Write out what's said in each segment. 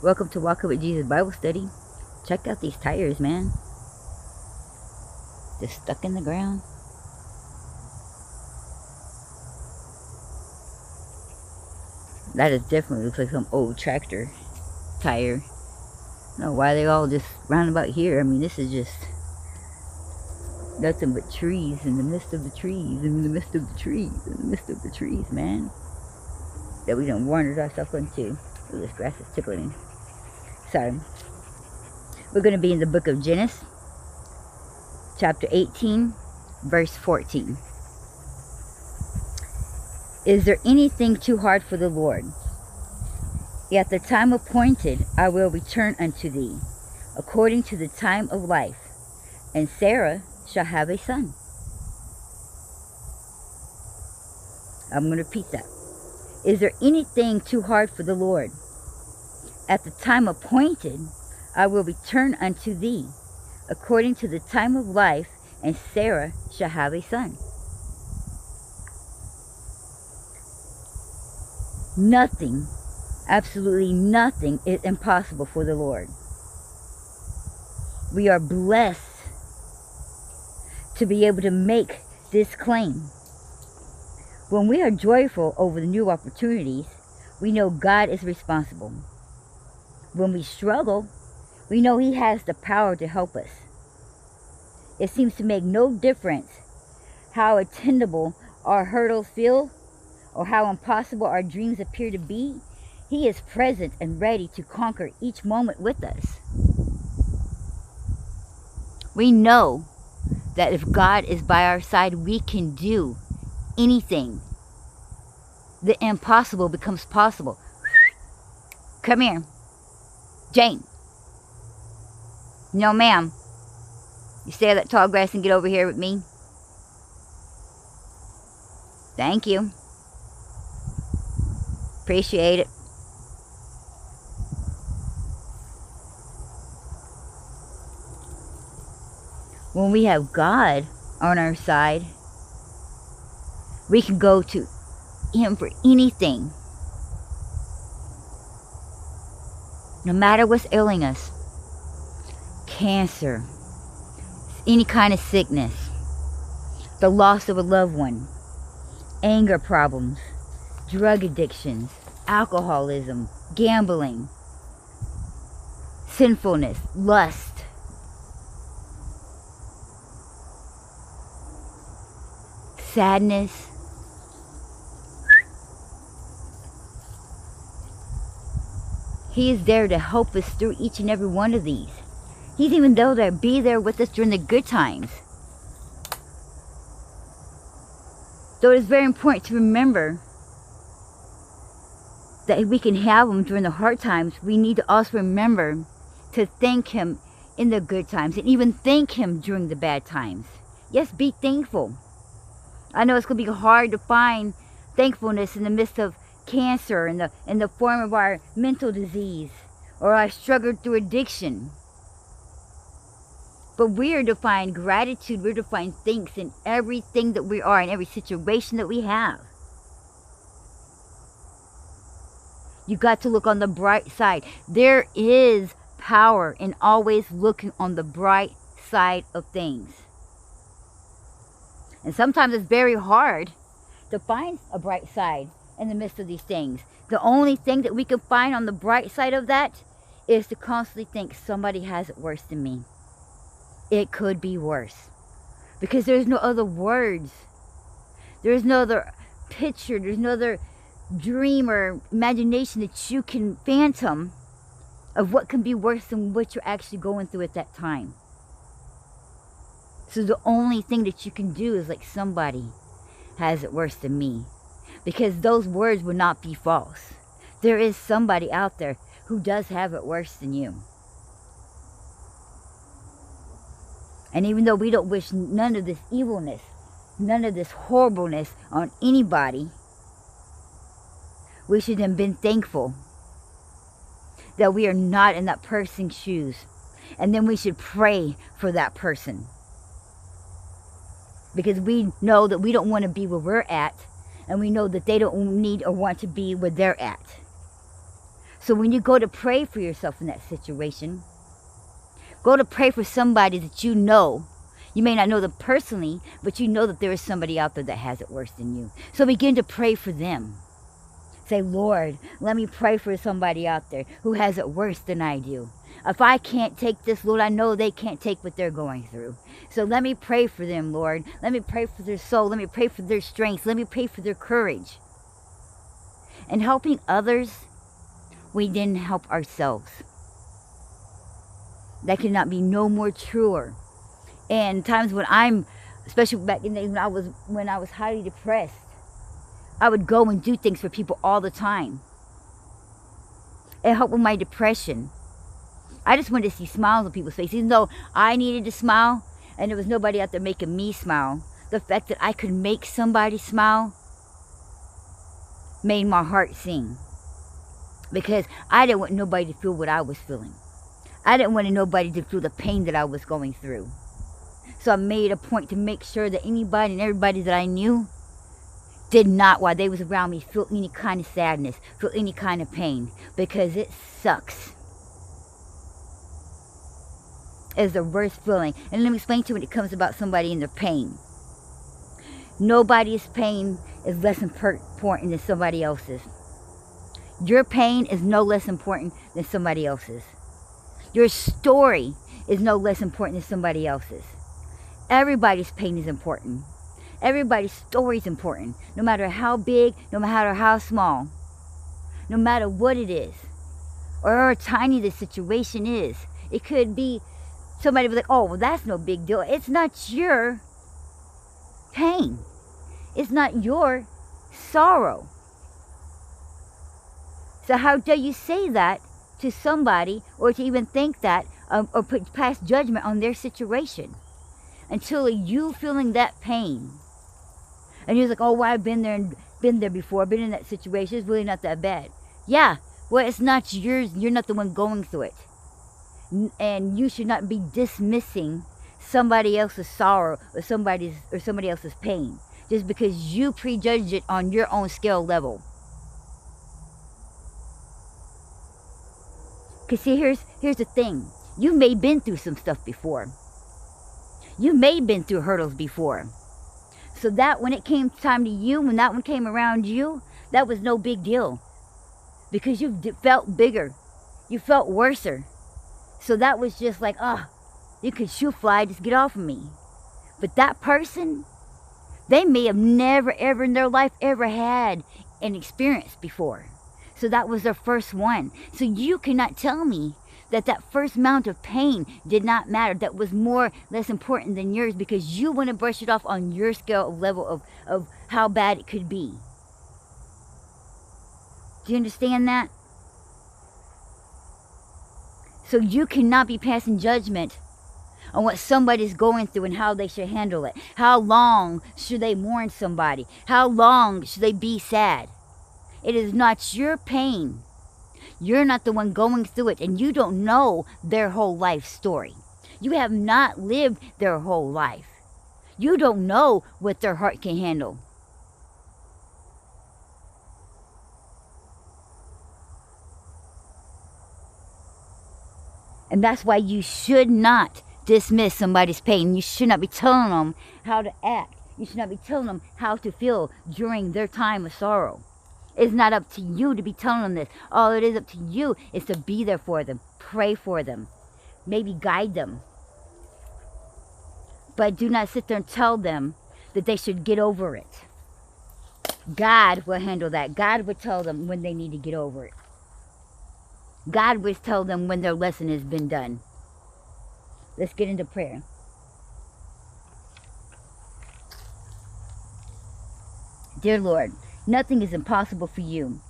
Welcome to Walking with Jesus Bible Study. Check out these tires, man. Just stuck in the ground. That is definitely looks like some old tractor tire. I don't know why they all just round about here. I mean, this is just nothing but trees in the midst of the trees, in the midst of the trees, in the midst of the trees, man. That we done wandered ourselves into. Ooh, this grass is tickling. So, we're going to be in the book of Genesis, chapter 18, verse 14. Is there anything too hard for the Lord? At the time appointed, I will return unto thee, according to the time of life, and Sarah shall have a son. I'm going to repeat that. Is there anything too hard for the Lord? At the time appointed, I will return unto thee, according to the time of life, and Sarah shall have a son. Nothing, absolutely nothing is impossible for the Lord. We are blessed to be able to make this claim. When we are joyful over the new opportunities, we know God is responsible. When we struggle, we know He has the power to help us. It seems to make no difference how attainable our hurdles feel or how impossible our dreams appear to be. He is present and ready to conquer each moment with us. We know that if God is by our side, we can do anything. The impossible becomes possible. Come here. Jane. No, ma'am. You stay on that tall grass and get over here with me. Thank you. Appreciate it. When we have God on our side, we can go to Him for anything. No matter what's ailing us. Cancer. Any kind of sickness. The loss of a loved one. Anger problems. Drug addictions. Alcoholism. Gambling. Sinfulness. Lust. Sadness. He is there to help us through each and every one of these. He's even there to be there with us during the good times. So it is very important to remember that we can have Him during the hard times. We need to also remember to thank Him in the good times and even thank Him during the bad times. Yes, be thankful. I know it's going to be hard to find thankfulness in the midst of cancer, in the form of our mental disease, or our struggle through addiction. But we are to find gratitude, we're to find thanks in everything that we are, in every situation that we have. You got to look on the bright side. There is power in always looking on the bright side of things. And sometimes it's very hard to find a bright side in the midst of these things. The only thing that we can find on the bright side of that is to constantly think somebody has it worse than me. It could be worse. Because there's no other words. There's no other picture. There's no other dream or imagination that you can phantom of what can be worse than what you're actually going through at that time. So the only thing that you can do is like, somebody has it worse than me. Because those words would not be false. There is somebody out there who does have it worse than you. And even though we don't wish none of this evilness, none of this horribleness on anybody, we should have been thankful that we are not in that person's shoes. And then we should pray for that person. Because we know that we don't want to be where we're at. And we know that they don't need or want to be where they're at. So when you go to pray for yourself in that situation, go to pray for somebody that you know. You may not know them personally, but you know that there is somebody out there that has it worse than you. So begin to pray for them. Say, Lord, let me pray for somebody out there who has it worse than I do. If I can't take this, Lord, I know they can't take what they're going through. So let me pray for them, Lord. Let me pray for their soul. Let me pray for their strength. Let me pray for their courage. And helping others, we didn't help ourselves. That cannot be no more truer. And times when especially back in the day when I was highly depressed, I would go and do things for people all the time. It helped with my depression. I just wanted to see smiles on people's faces. Even though I needed to smile and there was nobody out there making me smile, the fact that I could make somebody smile made my heart sing. Because I didn't want nobody to feel what I was feeling. I didn't want nobody to feel the pain that I was going through. So I made a point to make sure that anybody and everybody that I knew did not, while they was around me, feel any kind of sadness, feel any kind of pain. Because it sucks. It's the worst feeling. And let me explain to you when it comes about somebody in their pain. Nobody's pain is less important than somebody else's. Your pain is no less important than somebody else's. Your story is no less important than somebody else's. Everybody's pain is important. Everybody's story is important. No matter how big, no matter how small. No matter what it is. Or how tiny the situation is. It could be somebody be like, oh, well, that's no big deal. It's not your pain. It's not your sorrow. So how dare you say that to somebody, or to even think that, or pass judgment on their situation, until you feeling that pain. And you're like, oh, well, I've been there before, been in that situation, it's really not that bad. Yeah, well, it's not yours, you're not the one going through it. And you should not be dismissing somebody else's sorrow or somebody else's pain, just because you prejudge it on your own scale level. Because see, here's the thing. You may have been through some stuff before. You may have been through hurdles before. So that when it came time to you, when that one came around you, that was no big deal. Because you felt bigger. You felt worser. So that was just like, you could shoot fly, just get off of me. But that person, they may have never ever in their life ever had an experience before. So that was their first one. So you cannot tell me that first amount of pain did not matter. That was less important than yours, because you want to brush it off on your scale of level of how bad it could be. Do you understand that? So you cannot be passing judgment on what somebody's going through and how they should handle it. How long should they mourn somebody? How long should they be sad? It is not your pain. You're not the one going through it, and you don't know their whole life story. You have not lived their whole life. You don't know what their heart can handle. And that's why you should not dismiss somebody's pain. You should not be telling them how to act. You should not be telling them how to feel during their time of sorrow. It's not up to you to be telling them this. All it is up to you is to be there for them. Pray for them. Maybe guide them. But do not sit there and tell them that they should get over it. God will handle that. God will tell them when they need to get over it. God will tell them when their lesson has been done. Let's get into prayer. Dear Lord, nothing is impossible for you,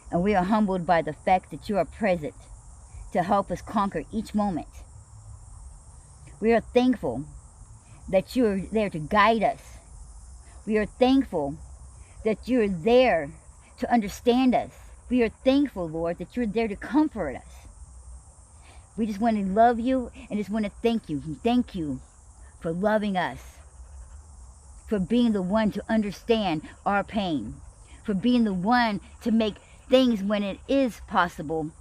and we are humbled by the fact that you are present to help us conquer each moment. We are thankful that you are there to guide us. We are thankful that you are there to understand us. We are thankful, Lord, that you're there to comfort us. We just want to love you and just want to thank you. Thank you for loving us, for being the one to understand our pain, for being the one to make things when it is possible